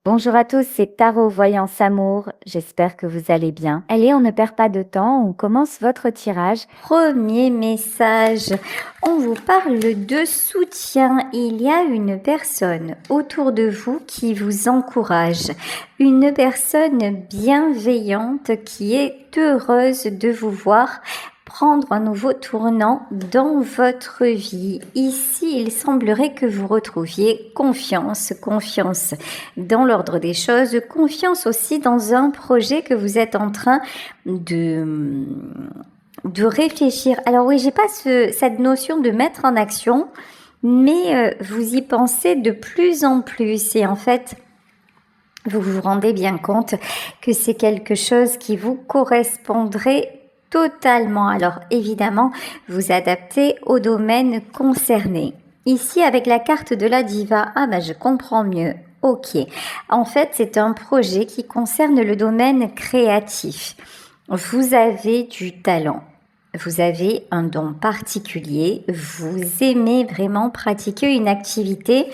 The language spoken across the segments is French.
Bonjour à tous, c'est Tarot Voyance Amour. J'espère que vous allez bien. Allez, on ne perd pas de temps, on commence votre tirage. Premier message, on vous parle de soutien. Il y a une personne autour de vous qui vous encourage. Une personne bienveillante qui est heureuse de vous voir prendre un nouveau tournant dans votre vie. Ici, il semblerait que vous retrouviez confiance dans l'ordre des choses, confiance aussi dans un projet que vous êtes en train de réfléchir. Alors oui, j'ai pas cette notion de mettre en action, mais vous y pensez de plus en plus et en fait, vous vous rendez bien compte que c'est quelque chose qui vous correspondrait totalement. Alors évidemment, vous adaptez au domaine concerné. Ici, avec la carte de la diva, je comprends mieux. Ok. En fait, c'est un projet qui concerne le domaine créatif. Vous avez du talent. Vous avez un don particulier. Vous aimez vraiment pratiquer une activité.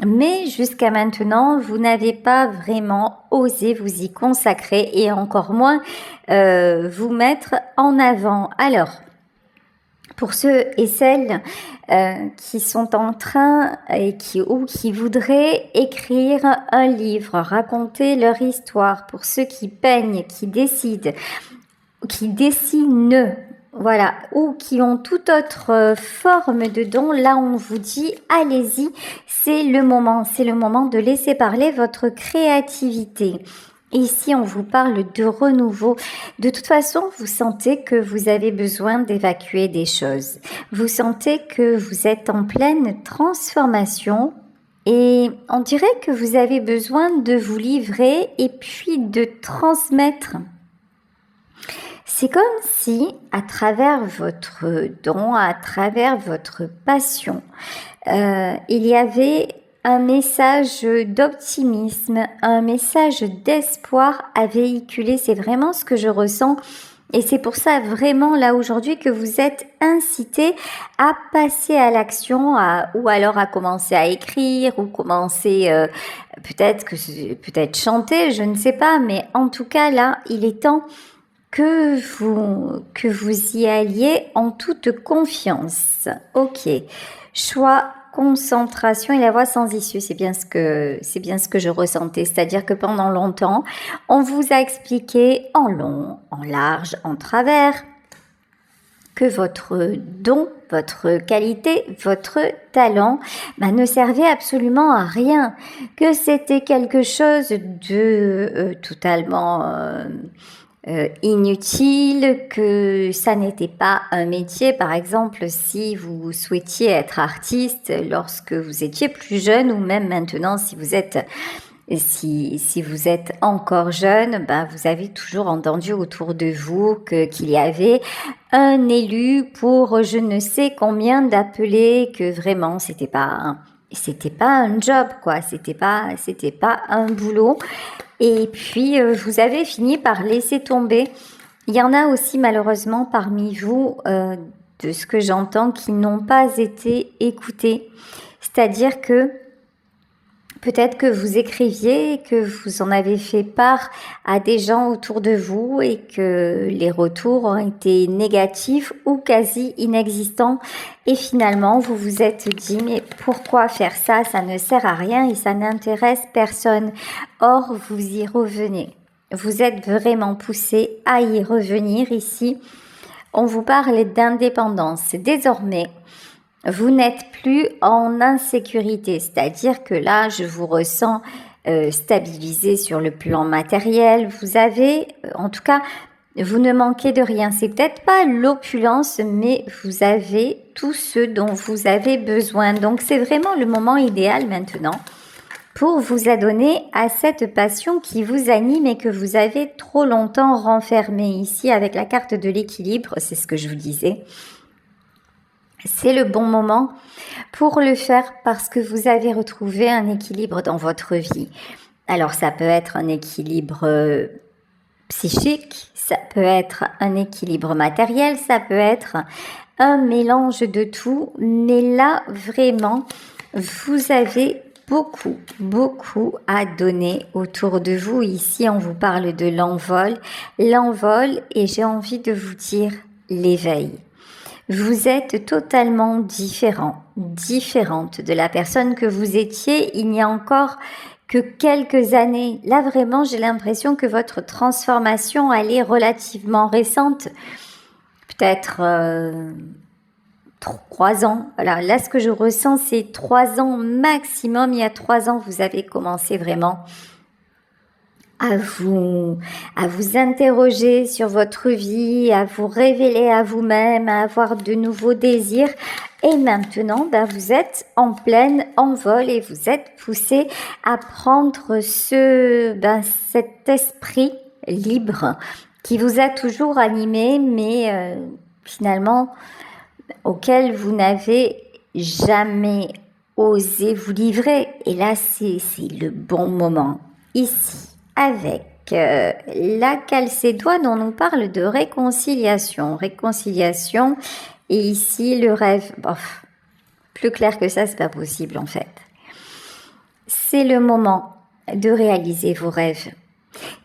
Mais jusqu'à maintenant, vous n'avez pas vraiment osé vous y consacrer et encore moins vous mettre en avant. Alors, pour ceux et celles qui sont en train ou qui voudraient écrire un livre, raconter leur histoire, pour ceux qui peignent, qui décident, qui dessinent, voilà, ou qui ont toute autre forme de don, là on vous dit allez-y, c'est le moment de laisser parler votre créativité. Ici, on vous parle de renouveau. De toute façon, vous sentez que vous avez besoin d'évacuer des choses. Vous sentez que vous êtes en pleine transformation et on dirait que vous avez besoin de vous livrer et puis de transmettre. C'est comme si, à travers votre don, à travers votre passion, il y avait un message d'optimisme, un message d'espoir à véhiculer. C'est vraiment ce que je ressens. Et c'est pour ça vraiment là aujourd'hui que vous êtes incité à passer à l'action, ou alors à commencer à écrire, ou commencer peut-être chanter, je ne sais pas. Mais en tout cas là, il est temps que vous y alliez en toute confiance. Ok. Choix, concentration et la voie sans issue, c'est bien ce que je ressentais. C'est-à-dire que pendant longtemps, on vous a expliqué en long, en large, en travers que votre don, votre qualité, votre talent ne servait absolument à rien, que c'était quelque chose de totalement inutile, que ça n'était pas un métier. Par exemple, si vous souhaitiez être artiste lorsque vous étiez plus jeune, ou même maintenant si vous êtes encore jeune, vous avez toujours entendu autour de vous qu'il y avait un élu pour je ne sais combien d'appelés, que vraiment c'était pas un job, quoi, c'était pas un boulot. Et puis, vous avez fini par laisser tomber. Il y en a aussi malheureusement parmi vous, de ce que j'entends, qui n'ont pas été écoutés. C'est-à-dire que peut-être que vous écriviez, que vous en avez fait part à des gens autour de vous et que les retours ont été négatifs ou quasi inexistants. Et finalement, vous vous êtes dit, mais pourquoi faire ça? Ça ne sert à rien et ça n'intéresse personne. Or, vous y revenez. Vous êtes vraiment poussé à y revenir ici. On vous parle d'indépendance. Désormais, vous n'êtes plus en insécurité, c'est-à-dire que là, je vous ressens stabilisé sur le plan matériel. Vous avez, en tout cas, vous ne manquez de rien. C'est peut-être pas l'opulence, mais vous avez tout ce dont vous avez besoin. Donc, c'est vraiment le moment idéal maintenant pour vous adonner à cette passion qui vous anime et que vous avez trop longtemps renfermée. Ici, avec la carte de l'équilibre, c'est ce que je vous disais. C'est le bon moment pour le faire parce que vous avez retrouvé un équilibre dans votre vie. Alors ça peut être un équilibre psychique, ça peut être un équilibre matériel, ça peut être un mélange de tout. Mais là, vraiment, vous avez beaucoup à donner autour de vous. Ici, on vous parle de l'envol, et j'ai envie de vous dire l'éveil. Vous êtes totalement différente de la personne que vous étiez il n'y a encore que quelques années. Là, vraiment, j'ai l'impression que votre transformation, elle est relativement récente. Peut-être 3 ans. Voilà, là, ce que je ressens, c'est 3 ans maximum. Il y a 3 ans, vous avez commencé vraiment à vous interroger sur votre vie, à vous révéler à vous-même, à avoir de nouveaux désirs. Et maintenant, vous êtes en plein envol et vous êtes poussé à prendre cet esprit libre qui vous a toujours animé, mais finalement, auquel vous n'avez jamais osé vous livrer. Et là, c'est le bon moment. Ici, avec la Calcédoine, on nous parle de réconciliation. Et ici, le rêve, plus clair que ça, c'est pas possible en fait. C'est le moment de réaliser vos rêves.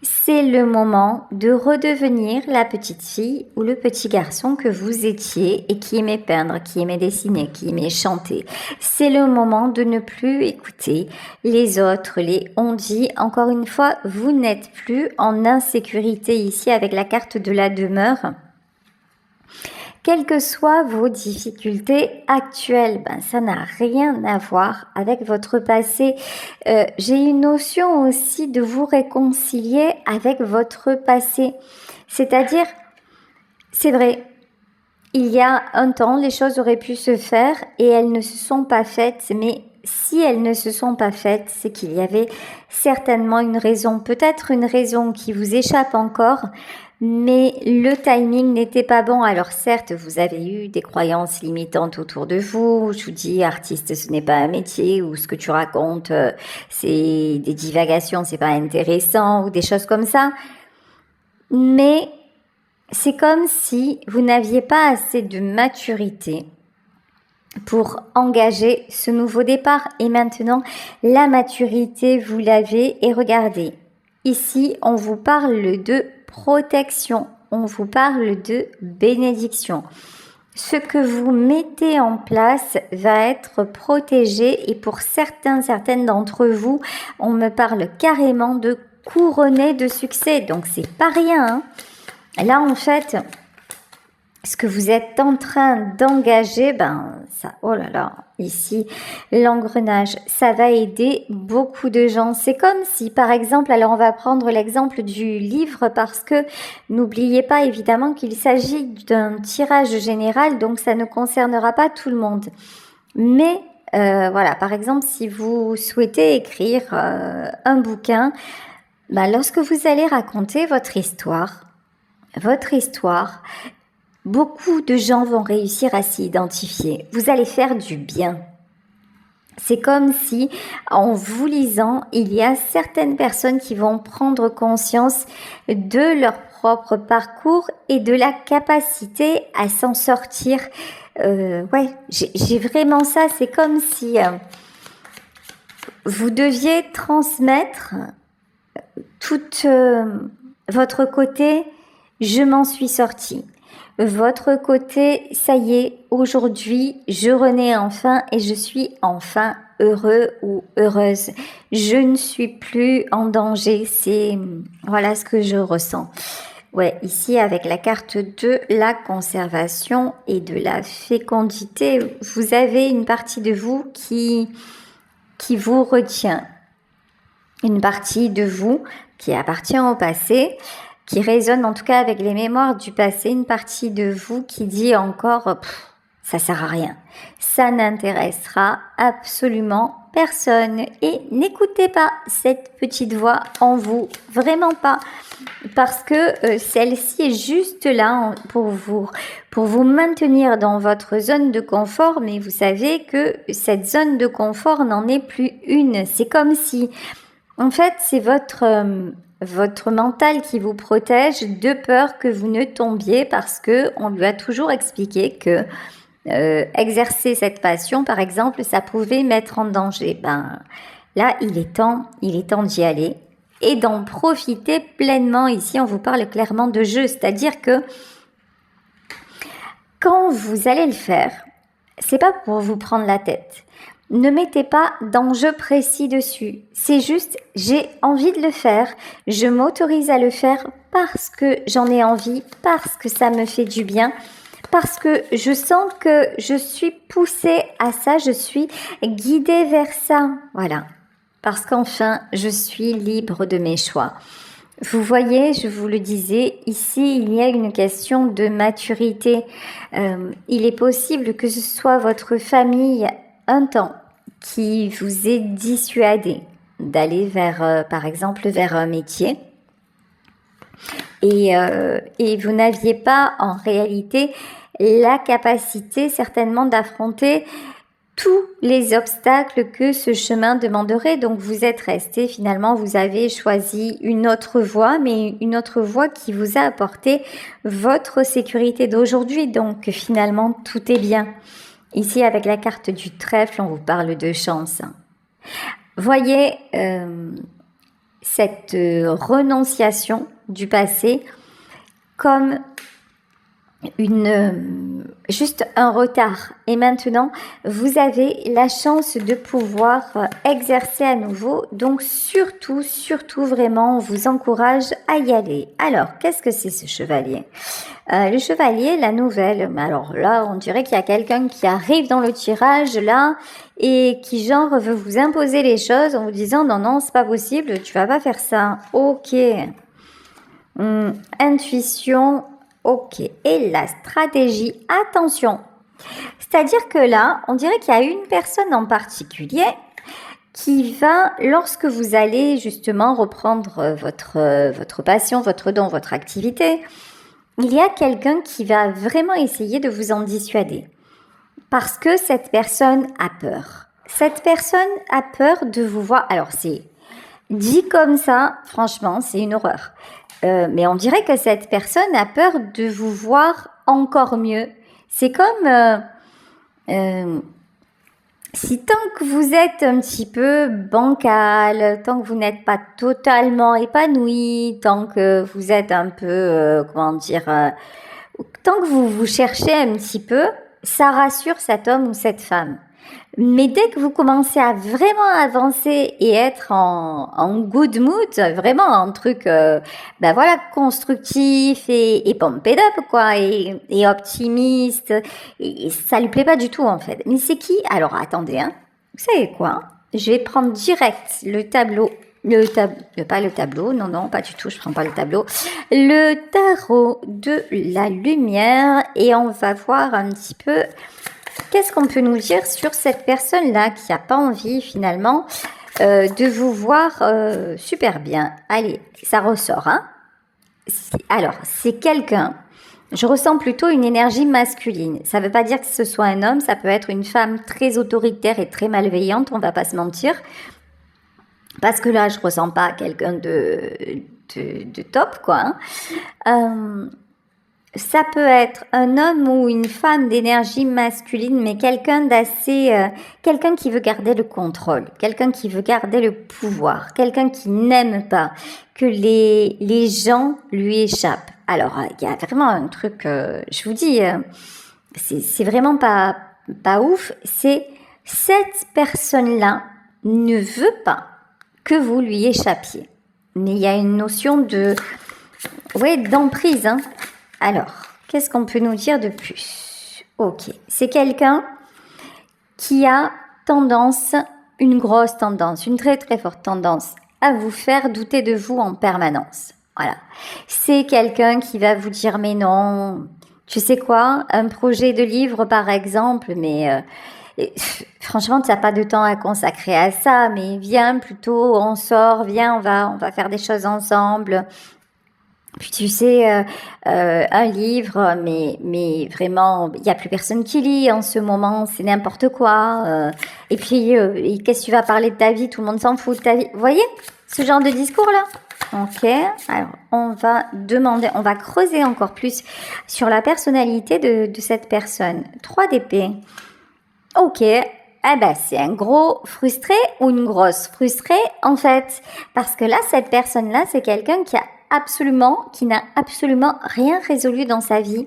C'est le moment de redevenir la petite fille ou le petit garçon que vous étiez et qui aimait peindre, qui aimait dessiner, qui aimait chanter. C'est le moment de ne plus écouter les autres, les on-dit. Encore une fois, vous n'êtes plus en insécurité ici avec la carte de la demeure. Quelles que soient vos difficultés actuelles, ça n'a rien à voir avec votre passé. J'ai une notion aussi de vous réconcilier avec votre passé. C'est-à-dire, c'est vrai, il y a un temps, les choses auraient pu se faire et elles ne se sont pas faites. Mais si elles ne se sont pas faites, c'est qu'il y avait certainement une raison. Peut-être une raison qui vous échappe encore. Mais le timing n'était pas bon. Alors certes, vous avez eu des croyances limitantes autour de vous. Je vous dis, artiste, ce n'est pas un métier, ou ce que tu racontes, c'est des divagations, c'est pas intéressant, ou des choses comme ça. Mais c'est comme si vous n'aviez pas assez de maturité pour engager ce nouveau départ. Et maintenant, la maturité, vous l'avez. Et regardez, ici, on vous parle de protection, on vous parle de bénédiction. Ce que vous mettez en place va être protégé et pour certaines d'entre vous, on me parle carrément de couronner de succès. Donc c'est pas rien, hein. Là en fait, ce que vous êtes en train d'engager, ça, oh là là, ici, l'engrenage, ça va aider beaucoup de gens. C'est comme si, par exemple, alors on va prendre l'exemple du livre parce que n'oubliez pas évidemment qu'il s'agit d'un tirage général, donc ça ne concernera pas tout le monde. Mais voilà, par exemple, si vous souhaitez écrire un bouquin, lorsque vous allez raconter votre histoire, beaucoup de gens vont réussir à s'y identifier. Vous allez faire du bien. C'est comme si, en vous lisant, il y a certaines personnes qui vont prendre conscience de leur propre parcours et de la capacité à s'en sortir. J'ai vraiment ça. C'est comme si vous deviez transmettre tout votre côté « je m'en suis sortie ». Votre côté, ça y est, aujourd'hui, je renais enfin et je suis enfin heureux ou heureuse. Je ne suis plus en danger, voilà ce que je ressens. Ouais, ici avec la carte de la conservation et de la fécondité, vous avez une partie de vous qui vous retient. Une partie de vous qui appartient au passé, qui résonne en tout cas avec les mémoires du passé, une partie de vous qui dit encore ça sert à rien, ça n'intéressera absolument personne. Et n'écoutez pas cette petite voix en vous, vraiment pas, parce que celle-ci est juste là pour vous maintenir dans votre zone de confort, mais vous savez que cette zone de confort n'en est plus une. C'est comme si, en fait, c'est votre mental qui vous protège de peur que vous ne tombiez, parce que on lui a toujours expliqué que exercer cette passion, par exemple, ça pouvait mettre en danger. Là, il est temps d'y aller et d'en profiter pleinement. Ici, on vous parle clairement de jeu, c'est-à-dire que quand vous allez le faire, c'est pas pour vous prendre la tête. Ne mettez pas d'enjeu précis dessus. C'est juste, j'ai envie de le faire. Je m'autorise à le faire parce que j'en ai envie, parce que ça me fait du bien, parce que je sens que je suis poussée à ça, je suis guidée vers ça. Voilà. Parce qu'enfin, je suis libre de mes choix. Vous voyez, je vous le disais, ici, il y a une question de maturité. Il est possible que ce soit votre famille, un temps, qui vous ait dissuadé d'aller vers, par exemple, vers un métier. Et vous n'aviez pas, en réalité, la capacité, certainement, d'affronter tous les obstacles que ce chemin demanderait. Donc vous êtes resté, finalement vous avez choisi une autre voie, mais une autre voie qui vous a apporté votre sécurité d'aujourd'hui. Donc finalement tout est bien. Ici avec la carte du trèfle, on vous parle de chance. Voyez cette renonciation du passé comme juste un retard. Et maintenant, vous avez la chance de pouvoir exercer à nouveau. Donc surtout, vraiment, on vous encourage à y aller. Alors, qu'est-ce que c'est ce chevalier? Le chevalier, la nouvelle. Alors là, on dirait qu'il y a quelqu'un qui arrive dans le tirage là et qui genre veut vous imposer les choses en vous disant non, c'est pas possible, tu vas pas faire ça. Ok. Intuition. Ok, et la stratégie, attention, c'est-à-dire que là, on dirait qu'il y a une personne en particulier qui va, lorsque vous allez justement reprendre votre passion, votre don, votre activité, il y a quelqu'un qui va vraiment essayer de vous en dissuader. Parce que cette personne a peur. Cette personne a peur de vous voir. Alors c'est dit comme ça, franchement, c'est une horreur. Mais on dirait que cette personne a peur de vous voir encore mieux. C'est comme si tant que vous êtes un petit peu bancal, tant que vous n'êtes pas totalement épanoui, tant que vous êtes un peu, tant que vous cherchez un petit peu, ça rassure cet homme ou cette femme. Mais dès que vous commencez à vraiment avancer et être en good mood, vraiment un truc, constructif et pumped up, quoi, et optimiste, et ça lui plaît pas du tout, en fait. Mais c'est qui? Alors, attendez, hein. Vous savez quoi? Je vais prendre direct le tableau. Pas le tableau, non, pas du tout, je prends pas le tableau. Le tarot de la lumière et on va voir un petit peu qu'est-ce qu'on peut nous dire sur cette personne-là qui n'a pas envie finalement de vous voir super bien. Allez, ça ressort, hein. Alors, c'est quelqu'un, je ressens plutôt une énergie masculine. Ça ne veut pas dire que ce soit un homme, ça peut être une femme très autoritaire et très malveillante, on ne va pas se mentir. Parce que là, je ne ressens pas quelqu'un de top, quoi. Ça peut être un homme ou une femme d'énergie masculine, mais quelqu'un quelqu'un qui veut garder le contrôle, quelqu'un qui veut garder le pouvoir, quelqu'un qui n'aime pas que les gens lui échappent. Alors, il y a vraiment un truc, je vous dis, c'est vraiment pas ouf. C'est cette personne-là ne veut pas que vous lui échappiez. Mais il y a une notion d'emprise, hein. Alors, qu'est-ce qu'on peut nous dire de plus? Ok, c'est quelqu'un qui a une grosse tendance, une très très forte tendance à vous faire douter de vous en permanence. Voilà, c'est quelqu'un qui va vous dire mais non, tu sais quoi, un projet de livre par exemple, mais franchement tu n'as pas de temps à consacrer à ça, mais viens plutôt, on sort, viens, on va faire des choses ensemble. Puis tu sais, un livre, mais vraiment, il n'y a plus personne qui lit en ce moment, c'est n'importe quoi. Et puis, qu'est-ce que tu vas parler de ta vie? Tout le monde s'en fout de ta vie. Vous voyez ce genre de discours-là? Ok, alors on va creuser encore plus sur la personnalité de cette personne. 3 d'épée. Ok, Ah ben, c'est un gros frustré ou une grosse frustrée, en fait. Parce que là, cette personne-là, c'est quelqu'un qui n'a absolument rien résolu dans sa vie.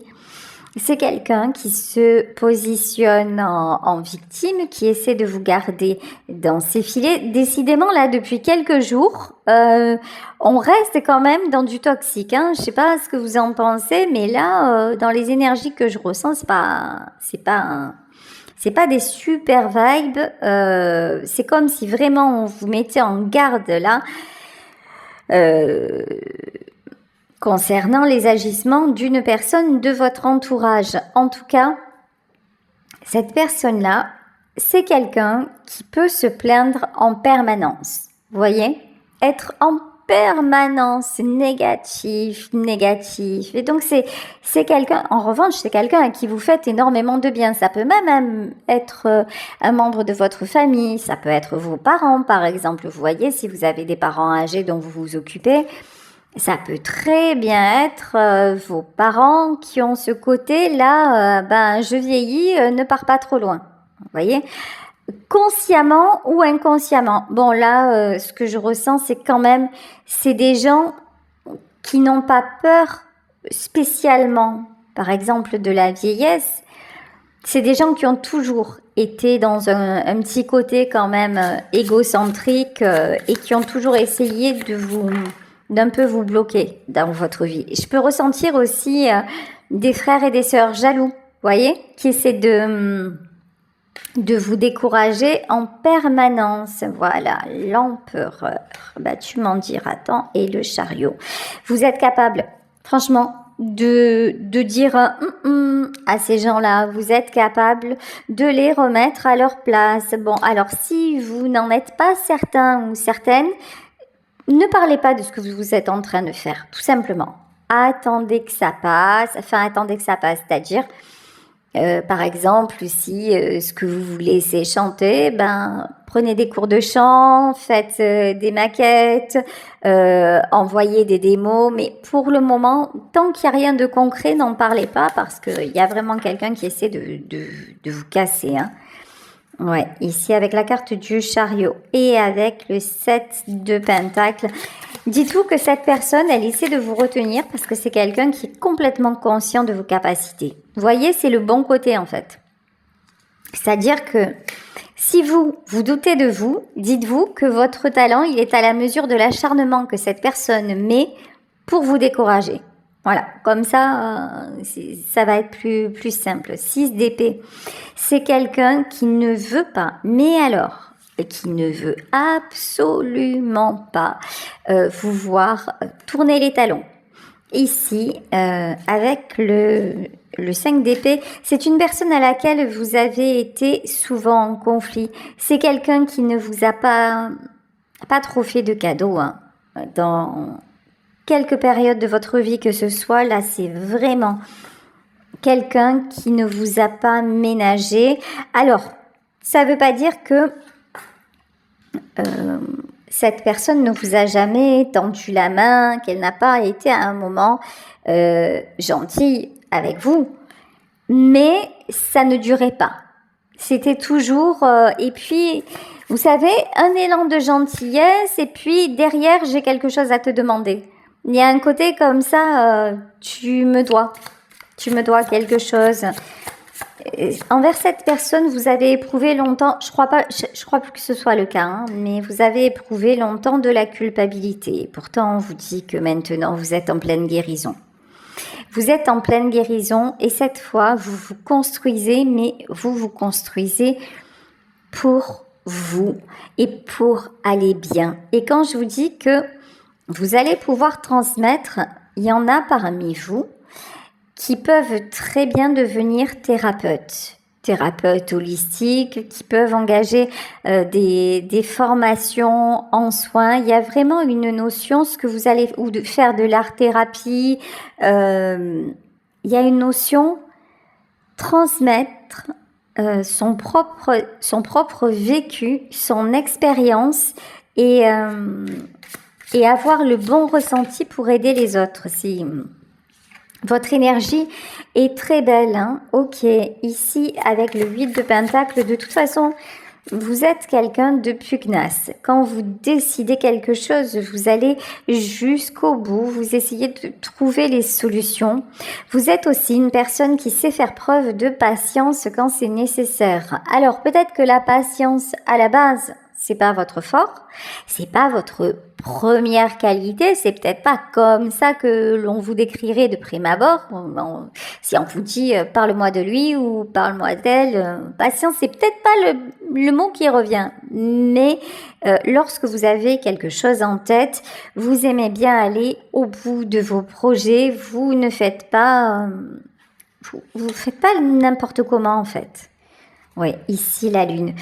C'est quelqu'un qui se positionne en victime, qui essaie de vous garder dans ses filets. Décidément, là, depuis quelques jours, on reste quand même dans du toxique. Hein. Je sais pas ce que vous en pensez, mais là, dans les énergies que je ressens, c'est pas des super vibes. C'est comme si vraiment on vous mettait en garde là. Concernant les agissements d'une personne de votre entourage. En tout cas, cette personne-là, c'est quelqu'un qui peut se plaindre en permanence. Vous voyez? Être en permanence négatif. Et donc, c'est quelqu'un, en revanche, c'est quelqu'un à qui vous faites énormément de bien. Ça peut même être un membre de votre famille, ça peut être vos parents, par exemple. Vous voyez, si vous avez des parents âgés dont vous vous occupez, ça peut très bien être vos parents qui ont ce côté-là, je vieillis, ne pars pas trop loin. Vous voyez, consciemment ou inconsciemment. Bon là, ce que je ressens, c'est quand même, c'est des gens qui n'ont pas peur spécialement, par exemple, de la vieillesse. C'est des gens qui ont toujours été dans un petit côté quand même égocentrique et qui ont toujours essayé d'un peu vous bloquer dans votre vie. Je peux ressentir aussi des frères et des sœurs jaloux, voyez, qui essaient de vous décourager en permanence. Voilà, l'empereur. Tu m'en diras tant. Et le chariot. Vous êtes capable, franchement, de dire à ces gens-là. Vous êtes capable de les remettre à leur place. Bon, alors si vous n'en êtes pas certain ou certaine, ne parlez pas de ce que vous êtes en train de faire, tout simplement. Attendez que ça passe, c'est-à-dire, par exemple, si ce que vous voulez c'est chanter, prenez des cours de chant, faites des maquettes, envoyez des démos, mais pour le moment, tant qu'il n'y a rien de concret, n'en parlez pas parce qu'il y a vraiment quelqu'un qui essaie de vous casser, hein. Ouais, ici avec la carte du chariot et avec le 7 de pentacles, dites-vous que cette personne, elle essaie de vous retenir parce que c'est quelqu'un qui est complètement conscient de vos capacités. Vous voyez, c'est le bon côté en fait. C'est-à-dire que si vous doutez de vous, dites-vous que votre talent, il est à la mesure de l'acharnement que cette personne met pour vous décourager. Voilà, comme ça, ça va être plus simple. 6 d'épée, c'est quelqu'un qui ne veut pas, mais alors, qui ne veut absolument pas vous voir tourner les talons. Ici, avec le 5 d'épée, c'est une personne à laquelle vous avez été souvent en conflit. C'est quelqu'un qui ne vous a pas trop fait de cadeaux, hein, dans quelques périodes de votre vie que ce soit. Là, c'est vraiment quelqu'un qui ne vous a pas ménagé. Alors, ça ne veut pas dire que cette personne ne vous a jamais tendu la main, qu'elle n'a pas été à un moment gentille avec vous. Mais ça ne durait pas. C'était toujours... et puis, vous savez, un élan de gentillesse et puis derrière, j'ai quelque chose à te demander. Il y a un côté comme ça, tu me dois quelque chose. Envers cette personne, vous avez éprouvé longtemps, je crois plus que ce soit le cas, hein, mais vous avez éprouvé longtemps de la culpabilité. Pourtant, on vous dit que maintenant, vous êtes en pleine guérison. Vous êtes en pleine guérison et cette fois, vous vous construisez, mais vous construisez pour vous et pour aller bien. Et quand je vous dis que vous allez pouvoir transmettre, il y en a parmi vous qui peuvent très bien devenir thérapeutes holistiques, qui peuvent engager des formations en soins. Il y a vraiment une notion, ce que vous allez, ou de faire de l'art-thérapie, il y a une notion transmettre son propre vécu, son expérience et avoir le bon ressenti pour aider les autres. Si votre énergie est très belle, hein. Ok, ici avec le 8 de Pentacle, de toute façon, Vous êtes quelqu'un de pugnace. Quand vous décidez quelque chose, vous allez jusqu'au bout, vous essayez de trouver les solutions. Vous êtes aussi une personne qui sait faire preuve de patience quand c'est nécessaire. Alors peut-être que la patience à la base, c'est pas votre fort, c'est pas votre première qualité, c'est peut-être pas comme ça que l'on vous décrirait de prime abord. Si on vous dit parle-moi de lui ou parle-moi d'elle, patience, c'est peut-être pas le mot qui revient. Mais lorsque vous avez quelque chose en tête, vous aimez bien aller au bout de vos projets, vous ne faites pas, vous faites pas n'importe comment en fait. Oui, ici la lune.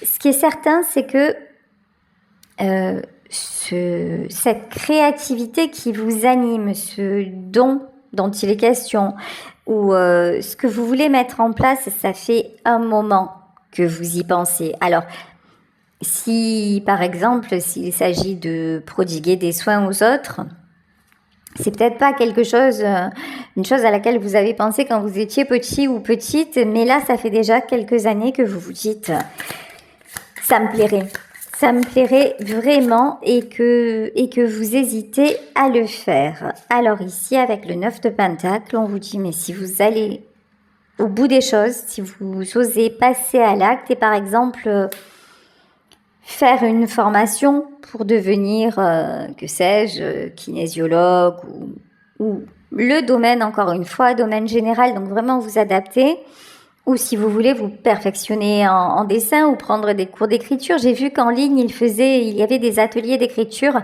Ce qui est certain, c'est que cette créativité qui vous anime, ce don dont il est question, ou ce que vous voulez mettre en place, ça fait un moment que vous y pensez. Alors, si par exemple, s'il s'agit de prodiguer des soins aux autres, c'est peut-être pas quelque chose, une chose à laquelle vous avez pensé quand vous étiez petit ou petite, mais là, ça fait déjà quelques années que vous vous dites, ça me plairait vraiment et que vous hésitez à le faire. Alors ici, avec le 9 de Pentacle, on vous dit, mais si vous allez au bout des choses, si vous osez passer à l'acte et par exemple faire une formation pour devenir, que sais-je, kinésiologue ou le domaine, encore une fois, domaine général, donc vraiment vous adapter. Ou si vous voulez vous perfectionner en dessin ou prendre des cours d'écriture. J'ai vu qu'en ligne, il y avait des ateliers d'écriture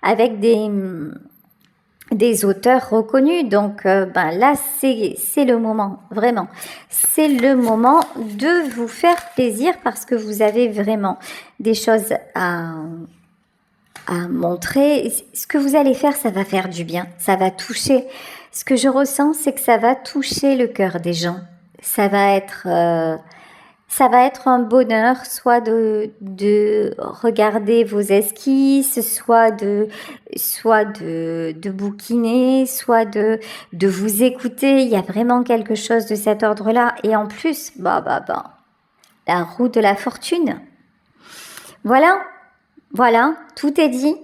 avec des auteurs reconnus. Donc là, c'est le moment, vraiment. C'est le moment de vous faire plaisir parce que vous avez vraiment des choses à montrer. Ce que vous allez faire, ça va faire du bien, ça va toucher. Ce que je ressens, c'est que ça va toucher le cœur des gens. Ça va être un bonheur, soit de regarder vos esquisses, soit de bouquiner, soit de vous écouter. Il y a vraiment quelque chose de cet ordre-là. Et en plus, la roue de la fortune. Voilà, tout est dit.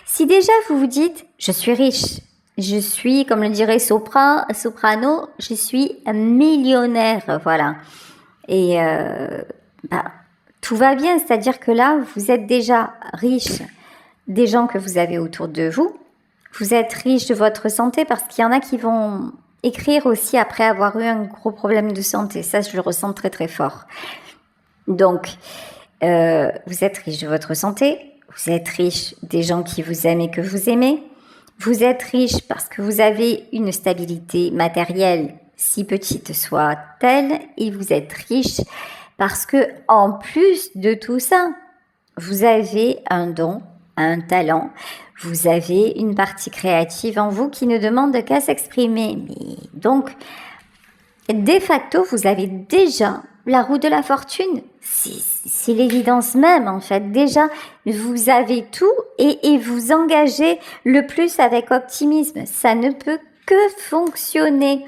Si déjà vous vous dites, je suis riche, je suis, comme le dirait soprano, je suis millionnaire, voilà. Et tout va bien, c'est-à-dire que là, vous êtes déjà riche des gens que vous avez autour de vous. Vous êtes riche de votre santé parce qu'il y en a qui vont écrire aussi après avoir eu un gros problème de santé. Ça, je le ressens très très fort. Donc, vous êtes riche de votre santé, vous êtes riche des gens qui vous aiment et que vous aimez. Vous êtes riche parce que vous avez une stabilité matérielle, si petite soit-elle, et vous êtes riche parce que, en plus de tout ça, vous avez un don, un talent, vous avez une partie créative en vous qui ne demande qu'à s'exprimer. Mais donc, de facto, vous avez déjà la roue de la fortune. C'est l'évidence même, en fait. Déjà, vous avez tout et vous engagez le plus avec optimisme. Ça ne peut que fonctionner.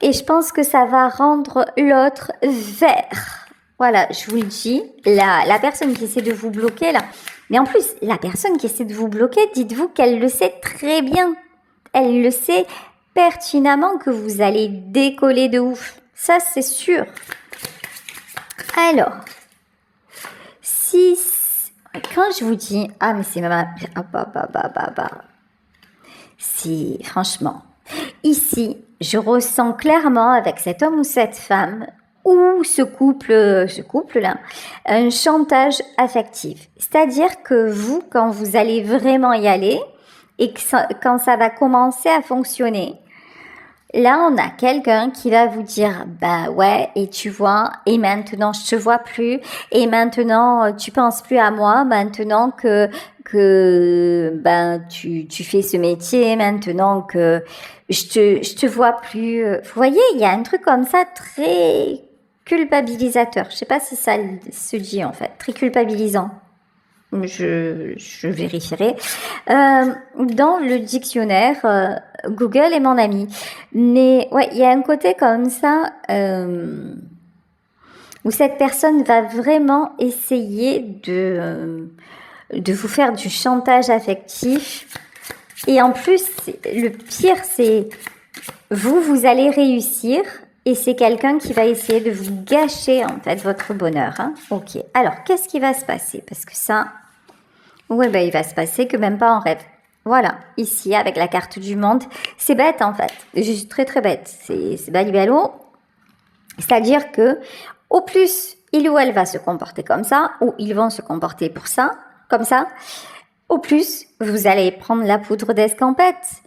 Et je pense que ça va rendre l'autre vert. Voilà, je vous le dis. La personne qui essaie de vous bloquer, là. Mais en plus, la personne qui essaie de vous bloquer, dites-vous qu'elle le sait très bien. Elle le sait pertinemment que vous allez décoller de ouf. Ça, c'est sûr. Alors, quand je vous dis, mais c'est maman, si, franchement, ici, je ressens clairement avec cet homme ou cette femme ou ce couple-là, un chantage affectif. C'est-à-dire que vous, quand vous allez vraiment y aller et quand ça va commencer à fonctionner, là, on a quelqu'un qui va vous dire, ouais, et tu vois, et maintenant je te vois plus, et maintenant tu penses plus à moi, maintenant que tu fais ce métier, maintenant que je te vois plus. Vous voyez, il y a un truc comme ça très culpabilisateur. Je sais pas si ça se dit en fait, très culpabilisant. Je vérifierai. Dans le dictionnaire, Google est mon ami. Mais ouais, il y a un côté comme ça. Vous où cette personne va vraiment essayer de vous faire du chantage affectif. Et en plus, le pire, c'est vous allez réussir et c'est quelqu'un qui va essayer de vous gâcher en fait votre bonheur. Hein. Ok, alors qu'est-ce qui va se passer? Parce que ça, ouais, il va se passer que même pas en rêve. Voilà, ici avec la carte du monde, c'est bête en fait, juste très très bête. C'est balibello. C'est-à-dire que au plus il ou elle va se comporter comme ça, ou ils vont se comporter pour ça, comme ça, au plus vous allez prendre la poudre d'escampette.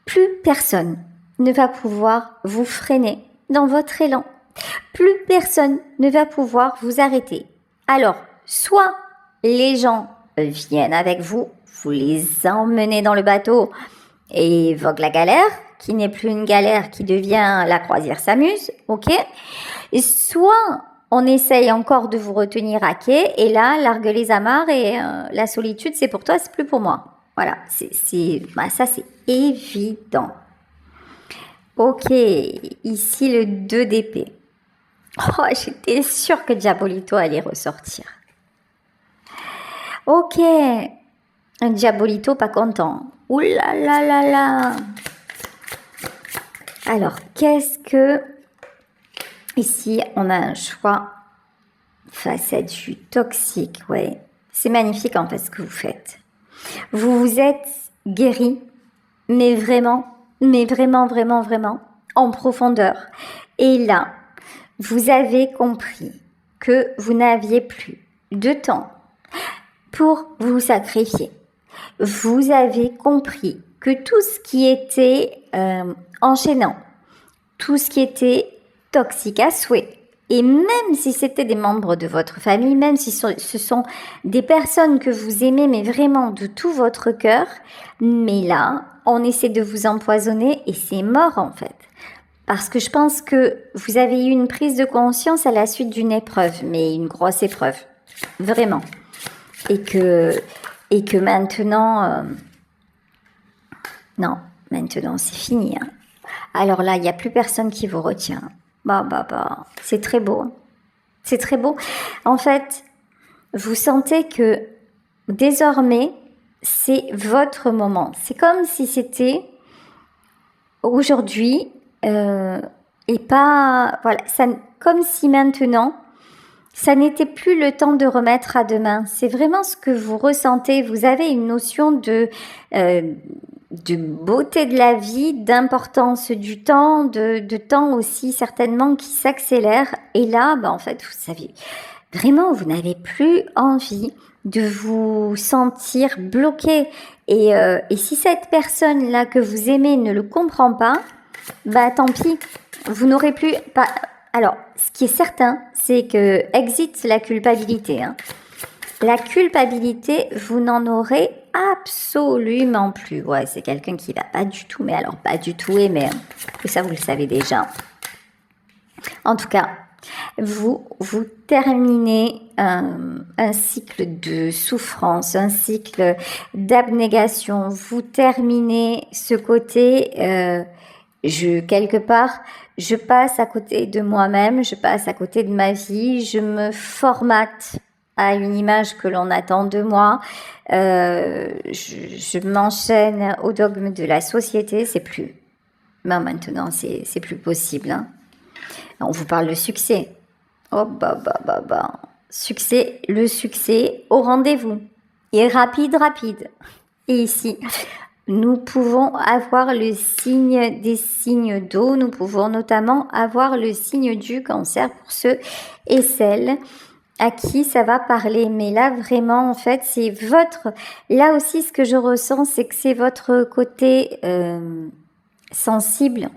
Plus personne ne va pouvoir vous freiner dans votre élan. Plus personne ne va pouvoir vous arrêter. Alors, soit les gens viennent avec vous, vous les emmenez dans le bateau et vogue la galère, qui n'est plus une galère, qui devient la croisière s'amuse, ok? Et soit on essaye encore de vous retenir à quai, et là, largue les amarres et la solitude, c'est pour toi, c'est plus pour moi. Voilà, ça c'est évident. Ok, ici le 2 d'épée. Oh, j'étais sûre que Diabolito allait ressortir. Ok, un Diabolito pas content. Ouh là là là là. Alors, qu'est-ce que... Ici, on a un choix face à du toxique, ouais. C'est magnifique en fait ce que vous faites. Vous vous êtes guéri, mais vraiment, en profondeur. Et là, vous avez compris que vous n'aviez plus de temps pour vous sacrifier. Vous avez compris que tout ce qui était enchaînant, tout ce qui était toxique à souhait, et même si c'était des membres de votre famille, même si ce sont des personnes que vous aimez, mais vraiment de tout votre cœur, mais là, on essaie de vous empoisonner et c'est mort en fait. Parce que je pense que vous avez eu une prise de conscience à la suite d'une épreuve, mais une grosse épreuve, vraiment. Et que maintenant, non, maintenant c'est fini. Hein. Alors là, il n'y a plus personne qui vous retient. C'est très beau. C'est très beau. En fait, vous sentez que désormais, c'est votre moment. C'est comme si c'était aujourd'hui et pas... Voilà, ça, comme si maintenant, ça n'était plus le temps de remettre à demain. C'est vraiment ce que vous ressentez. Vous avez une notion de beauté de la vie, d'importance du temps, de temps aussi certainement qui s'accélère. Et là, en fait, vous savez, vraiment, vous n'avez plus envie de vous sentir bloqué. Et si cette personne-là que vous aimez ne le comprend pas, tant pis, vous n'aurez plus... pas. Alors, ce qui est certain, c'est que exit la culpabilité. Hein. La culpabilité, vous n'en aurez absolument plus. Ouais, c'est quelqu'un qui va pas du tout, mais alors pas du tout aimer. Et ça, vous le savez déjà. En tout cas, vous terminez un cycle de souffrance, un cycle d'abnégation. Vous terminez ce côté, quelque part, je passe à côté de moi-même, je passe à côté de ma vie, je me formate à une image que l'on attend de moi, je m'enchaîne au dogme de la société, c'est plus. Mais maintenant, c'est plus possible. Hein. On vous parle de succès. Oh Succès, le succès au rendez-vous. Et rapide. Et ici, nous pouvons avoir le signe des signes d'eau. Nous pouvons notamment avoir le signe du cancer pour ceux et celles à qui ça va parler. Mais là, vraiment, en fait, c'est votre... Là aussi, ce que je ressens, c'est que c'est votre côté sensible,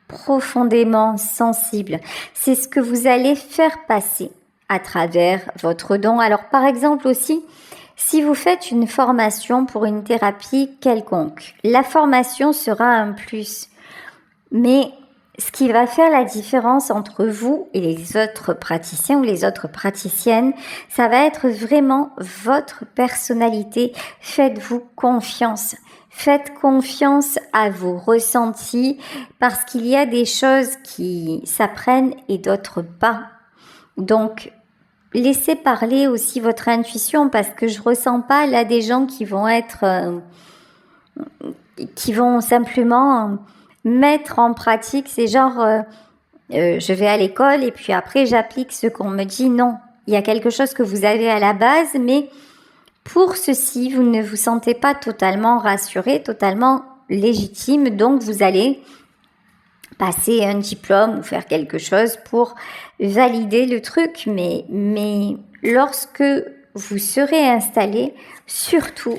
profondément sensible. C'est ce que vous allez faire passer à travers votre don. Alors, par exemple aussi, si vous faites une formation pour une thérapie quelconque, la formation sera un plus. Mais ce qui va faire la différence entre vous et les autres praticiens ou les autres praticiennes, ça va être vraiment votre personnalité. Faites-vous confiance. Faites confiance à vos ressentis parce qu'il y a des choses qui s'apprennent et d'autres pas. Donc, laissez parler aussi votre intuition parce que je ressens pas là des gens qui vont qui vont simplement mettre en pratique, c'est genre je vais à l'école et puis après j'applique ce qu'on me dit. Non, il y a quelque chose que vous avez à la base, mais pour ceci, vous ne vous sentez pas totalement rassuré, totalement légitime, donc vous allez passer un diplôme ou faire quelque chose pour valider le truc, mais lorsque vous serez installé, surtout,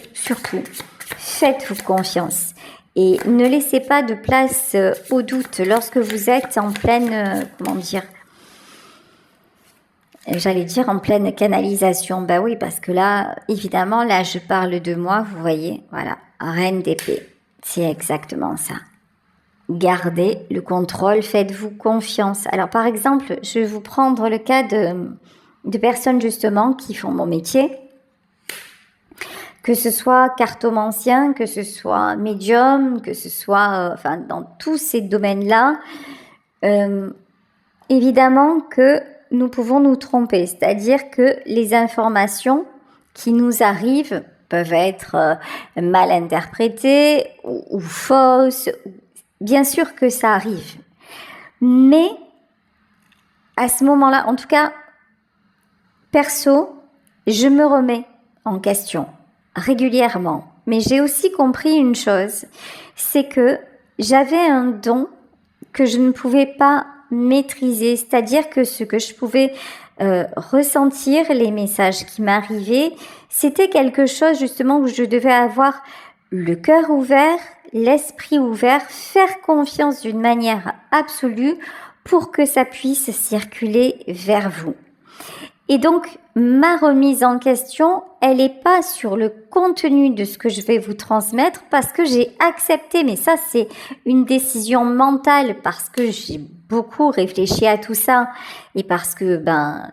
faites-vous confiance et ne laissez pas de place au doute lorsque vous êtes en pleine, j'allais dire en pleine canalisation. Bah oui, parce que là, évidemment, là, je parle de moi, vous voyez, voilà, reine d'épée, c'est exactement ça. Gardez le contrôle, faites-vous confiance. Alors par exemple, je vais vous prendre le cas de personnes justement qui font mon métier, que ce soit cartomancien, que ce soit médium, que ce soit dans tous ces domaines-là, évidemment que nous pouvons nous tromper, c'est-à-dire que les informations qui nous arrivent peuvent être mal interprétées ou fausses. Bien sûr que ça arrive, mais à ce moment-là, en tout cas, perso, je me remets en question régulièrement. Mais j'ai aussi compris une chose, c'est que j'avais un don que je ne pouvais pas maîtriser, c'est-à-dire que ce que je pouvais ressentir, les messages qui m'arrivaient, c'était quelque chose justement où je devais avoir le cœur ouvert, l'esprit ouvert, faire confiance d'une manière absolue pour que ça puisse circuler vers vous. Et donc, ma remise en question, elle n'est pas sur le contenu de ce que je vais vous transmettre parce que j'ai accepté, mais ça c'est une décision mentale parce que j'ai beaucoup réfléchi à tout ça et parce que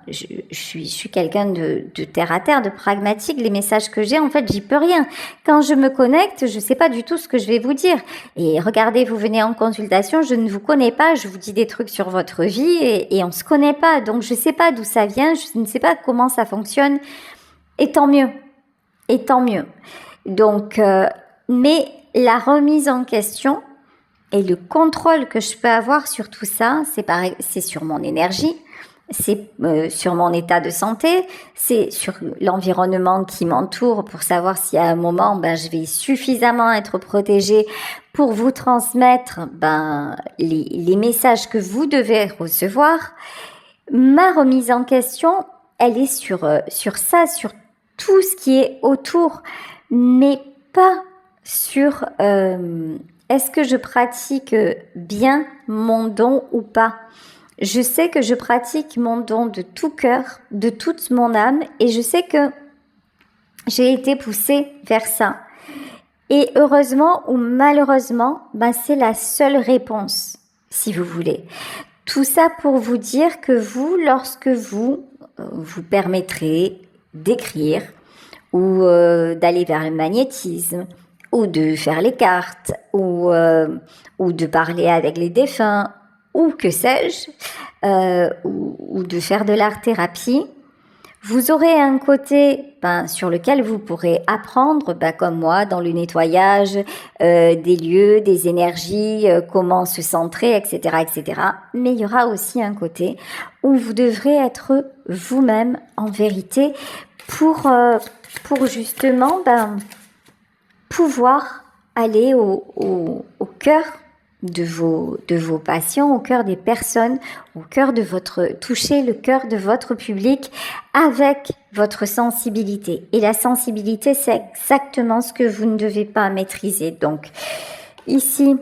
je suis quelqu'un de terre à terre, de pragmatique. Les messages que j'ai, en fait, j'y peux rien. Quand je me connecte, je sais pas du tout ce que je vais vous dire. Et regardez, vous venez en consultation, je ne vous connais pas, je vous dis des trucs sur votre vie et on se connaît pas. Donc je sais pas d'où ça vient, je ne sais pas comment ça fonctionne. Et tant mieux. Et tant mieux. Donc, mais la remise en question et le contrôle que je peux avoir sur tout ça, c'est sur mon énergie, c'est sur mon état de santé, c'est sur l'environnement qui m'entoure pour savoir si à un moment, je vais suffisamment être protégée pour vous transmettre les messages que vous devez recevoir. Ma remise en question, elle est sur ça, sur tout ce qui est autour, mais pas sur est-ce que je pratique bien mon don ou pas. Je sais que je pratique mon don de tout cœur, de toute mon âme, et je sais que j'ai été poussée vers ça. Et heureusement ou malheureusement, c'est la seule réponse, si vous voulez. Tout ça pour vous dire que vous, lorsque vous vous permettrez d'écrire ou d'aller vers le magnétisme ou de faire les cartes ou de parler avec les défunts ou que sais-je, ou de faire de l'art-thérapie, vous aurez un côté sur lequel vous pourrez apprendre, comme moi, dans le nettoyage des lieux, des énergies, comment se centrer, etc., etc. Mais il y aura aussi un côté où vous devrez être vous-même en vérité pour justement pouvoir aller au cœur de vos patients, au cœur des personnes, au cœur de toucher le cœur de votre public avec votre sensibilité. Et la sensibilité, c'est exactement ce que vous ne devez pas maîtriser. Donc, ici,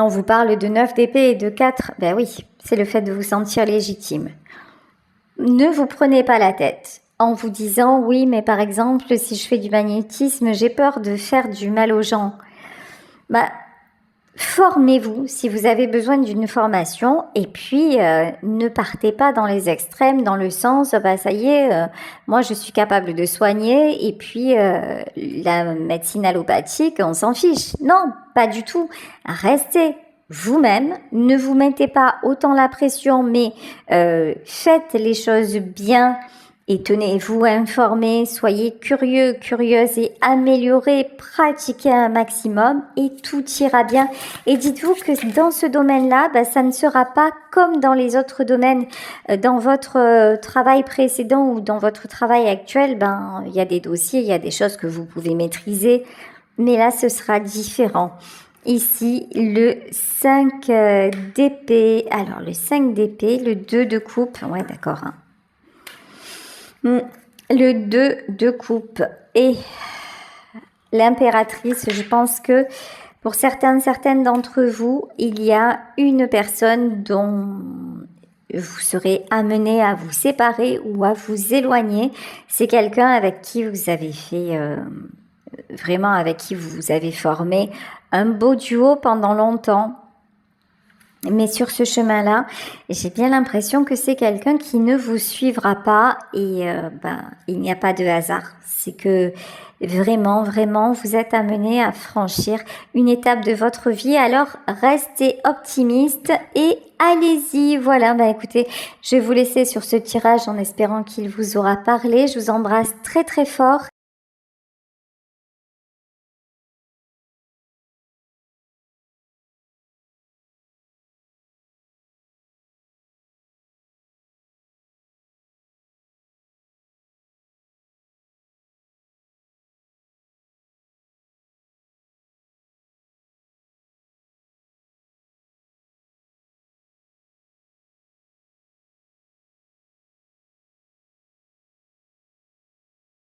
on vous parle de 9 d'épée et de 4. Oui, c'est le fait de vous sentir légitime. Ne vous prenez pas la tête en vous disant, oui, mais par exemple, si je fais du magnétisme, j'ai peur de faire du mal aux gens. Formez-vous si vous avez besoin d'une formation et puis ne partez pas dans les extrêmes, dans le sens ça y est, moi je suis capable de soigner et puis la médecine allopathique on s'en fiche. Non, pas du tout. Restez vous-même. Ne vous mettez pas autant la pression, mais faites les choses bien et tenez-vous informés, soyez curieux, curieuse et améliorez, pratiquez un maximum et tout ira bien. Et dites-vous que dans ce domaine-là, ça ne sera pas comme dans les autres domaines. Dans votre travail précédent ou dans votre travail actuel, il y a des dossiers, il y a des choses que vous pouvez maîtriser, mais là, ce sera différent. Ici, le 5 d'épée. Alors, le 5 d'épée, le 2 de coupe. Ouais, d'accord. Le 2 de coupe et l'impératrice. Je pense que pour certaines d'entre vous, il y a une personne dont vous serez amené à vous séparer ou à vous éloigner. C'est quelqu'un avec qui vous avez fait... vraiment avec qui vous avez formé un beau duo pendant longtemps. Mais sur ce chemin-là, j'ai bien l'impression que c'est quelqu'un qui ne vous suivra pas et il n'y a pas de hasard. C'est que vraiment, vous êtes amené à franchir une étape de votre vie. Alors, restez optimiste et allez-y. Voilà, écoutez, je vais vous laisser sur ce tirage en espérant qu'il vous aura parlé. Je vous embrasse très fort.